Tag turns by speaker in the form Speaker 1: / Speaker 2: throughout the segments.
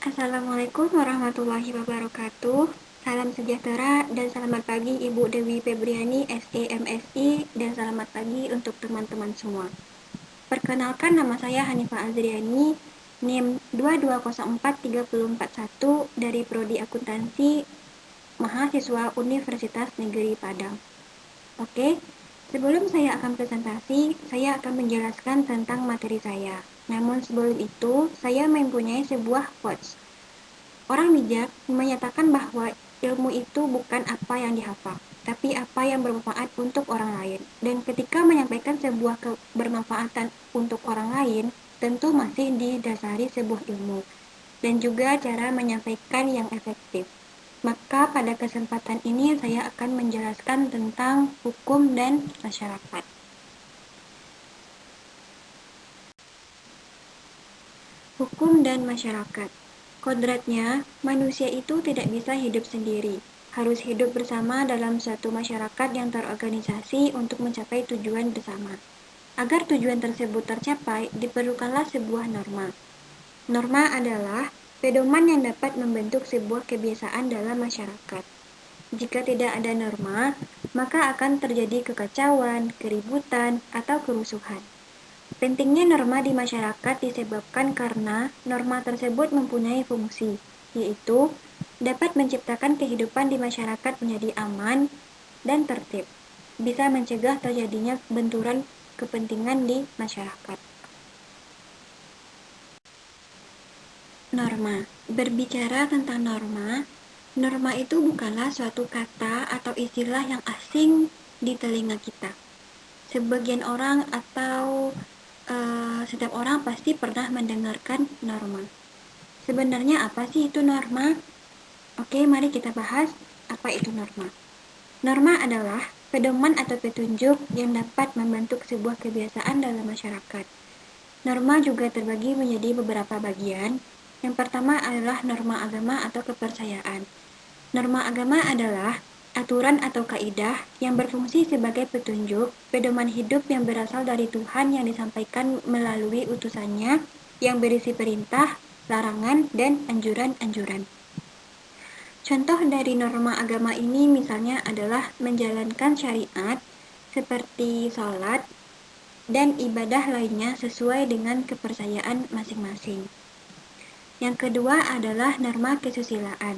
Speaker 1: Assalamualaikum warahmatullahi wabarakatuh. Salam sejahtera dan selamat pagi Ibu Dewi Febriani, SEMSI, dan selamat pagi untuk teman-teman semua. Perkenalkan, nama saya Hanifah Azriani, NIM 2204341 dari Prodi Akuntansi, mahasiswa Universitas Negeri Padang. Oke, sebelum saya akan presentasi, saya akan menjelaskan tentang materi saya. Namun sebelum itu, saya mempunyai sebuah quotes. Orang bijak menyatakan bahwa ilmu itu bukan apa yang dihafal, tapi apa yang bermanfaat untuk orang lain. Dan ketika menyampaikan sebuah bermanfaatan untuk orang lain, tentu masih didasari sebuah ilmu dan juga cara menyampaikan yang efektif. Maka pada kesempatan ini saya akan menjelaskan tentang hukum dan masyarakat. Hukum dan masyarakat. Kodratnya, manusia itu tidak bisa hidup sendiri. Harus hidup bersama dalam suatu masyarakat yang terorganisasi untuk mencapai tujuan bersama. Agar tujuan tersebut tercapai, diperlukanlah sebuah norma. Norma adalah pedoman yang dapat membentuk sebuah kebiasaan dalam masyarakat. Jika tidak ada norma, maka akan terjadi kekacauan, keributan, atau kerusuhan. Pentingnya norma di masyarakat disebabkan karena norma tersebut mempunyai fungsi, yaitu dapat menciptakan kehidupan di masyarakat menjadi aman dan tertib, bisa mencegah terjadinya benturan kepentingan di masyarakat. Norma. Berbicara tentang norma, norma itu bukanlah suatu kata atau istilah yang asing di telinga kita. Sebagian orang atau setiap orang pasti pernah mendengarkan norma. Sebenarnya apa sih itu norma? Oke, mari kita bahas apa itu norma. Norma adalah pedoman atau petunjuk yang dapat membentuk sebuah kebiasaan dalam masyarakat. Norma juga terbagi menjadi beberapa bagian. Yang pertama adalah norma agama atau kepercayaan. Norma agama adalah aturan atau kaidah yang berfungsi sebagai petunjuk, pedoman hidup yang berasal dari Tuhan yang disampaikan melalui utusannya yang berisi perintah, larangan, dan anjuran-anjuran. Contoh dari norma agama ini misalnya adalah menjalankan syariat seperti sholat dan ibadah lainnya sesuai dengan kepercayaan masing-masing. Yang kedua adalah norma kesusilaan.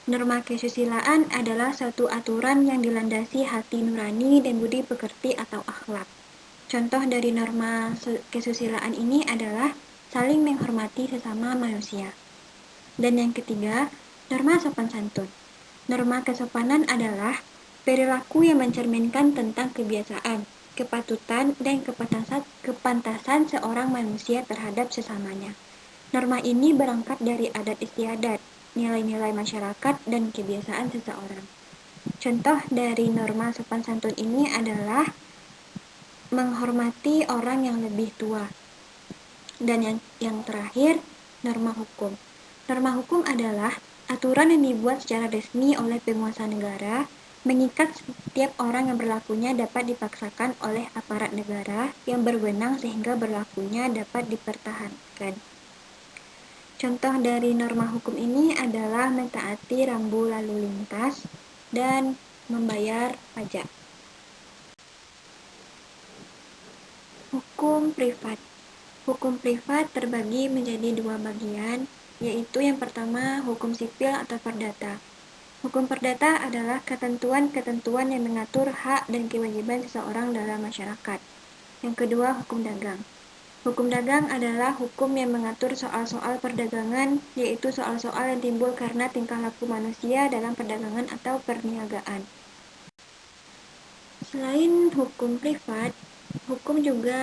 Speaker 1: Norma kesusilaan adalah suatu aturan yang dilandasi hati nurani dan budi pekerti atau akhlak. Contoh dari norma kesusilaan ini adalah saling menghormati sesama manusia. Dan yang ketiga, norma sopan santun. Norma kesopanan adalah perilaku yang mencerminkan tentang kebiasaan, kepatutan, dan kepantasan seorang manusia terhadap sesamanya. Norma ini berangkat dari adat istiadat, nilai-nilai masyarakat, dan kebiasaan seseorang. Contoh dari norma sopan santun ini adalah menghormati orang yang lebih tua. Dan yang terakhir, norma hukum. Norma hukum adalah aturan yang dibuat secara resmi oleh penguasa negara, mengikat setiap orang yang berlakunya dapat dipaksakan oleh aparat negara yang berwenang sehingga berlakunya dapat dipertahankan. Contoh dari norma hukum ini adalah mentaati rambu lalu lintas dan membayar pajak. Hukum privat. Hukum privat terbagi menjadi dua bagian, yaitu yang pertama hukum sipil atau perdata. Hukum perdata adalah ketentuan-ketentuan yang mengatur hak dan kewajiban seseorang dalam masyarakat. Yang kedua, hukum dagang. Hukum dagang adalah hukum yang mengatur soal-soal perdagangan, yaitu soal-soal yang timbul karena tingkah laku manusia dalam perdagangan atau perniagaan. Selain hukum privat, hukum juga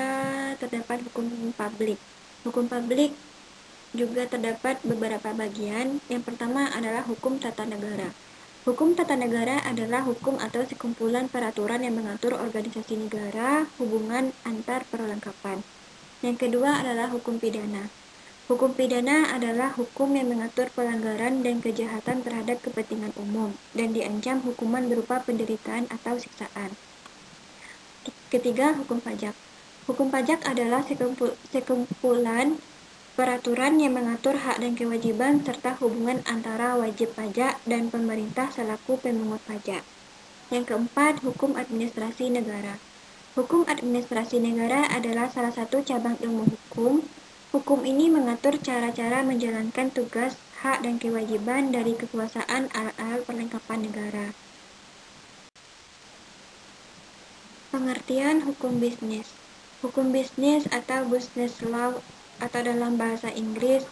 Speaker 1: terdapat hukum publik. Hukum publik juga terdapat beberapa bagian. Yang pertama adalah hukum tata negara. Hukum tata negara adalah hukum atau sekumpulan peraturan yang mengatur organisasi negara, hubungan antar perlengkapan. Yang kedua adalah hukum pidana. Hukum pidana adalah hukum yang mengatur pelanggaran dan kejahatan terhadap kepentingan umum dan diancam hukuman berupa penderitaan atau siksaan. Ketiga, hukum pajak. Hukum pajak adalah sekumpulan peraturan yang mengatur hak dan kewajiban serta hubungan antara wajib pajak dan pemerintah selaku pemungut pajak. Yang keempat, hukum administrasi negara. Hukum administrasi negara adalah salah satu cabang ilmu hukum. Hukum ini mengatur cara-cara menjalankan tugas, hak, dan kewajiban dari kekuasaan alat-alat perlengkapan negara. Pengertian hukum bisnis. Hukum bisnis atau business law atau dalam bahasa Inggris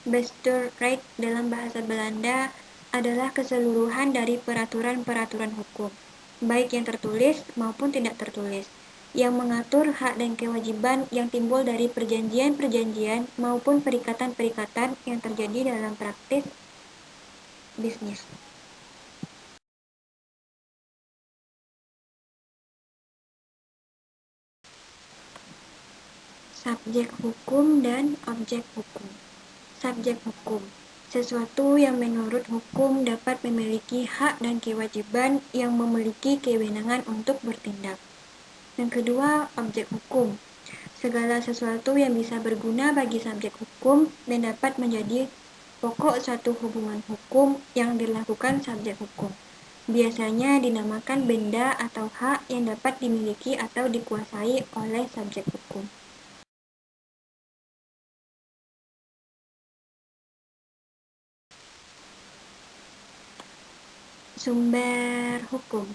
Speaker 1: Bestuurrecht dalam bahasa Belanda adalah keseluruhan dari peraturan-peraturan hukum, baik yang tertulis maupun tidak tertulis, yang mengatur hak dan kewajiban yang timbul dari perjanjian-perjanjian maupun perikatan-perikatan yang terjadi dalam praktik bisnis. Subjek hukum dan objek hukum. Subjek hukum, sesuatu yang menurut hukum dapat memiliki hak dan kewajiban yang memiliki kewenangan untuk bertindak. Yang kedua, objek hukum, segala sesuatu yang bisa berguna bagi subjek hukum dan dapat menjadi pokok suatu hubungan hukum yang dilakukan subjek hukum. Biasanya dinamakan benda atau hak yang dapat dimiliki atau dikuasai oleh subjek hukum. Sumber hukum.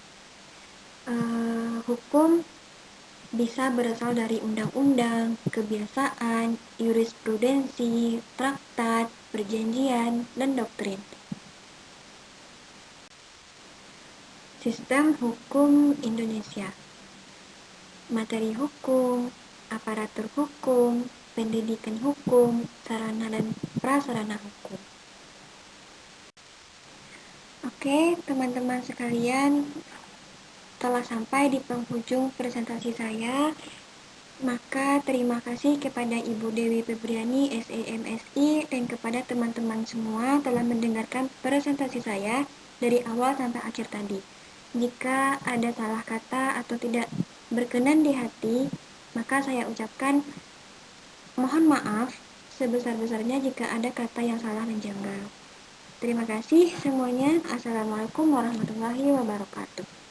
Speaker 1: Hukum bisa berasal dari undang-undang, kebiasaan, jurisprudensi, traktat, perjanjian, dan doktrin. Sistem hukum Indonesia. Materi hukum, aparatur hukum, pendidikan hukum, sarana dan prasarana hukum. Oke, teman-teman sekalian, telah sampai di penghujung presentasi saya. Maka terima kasih kepada Ibu Dewi Febriani SEMSI dan kepada teman-teman semua telah mendengarkan presentasi saya dari awal sampai akhir tadi. Jika ada salah kata atau tidak berkenan di hati, maka saya ucapkan mohon maaf sebesar-besarnya jika ada kata yang salah dan janggal. Terima kasih semuanya. Assalamualaikum warahmatullahi wabarakatuh.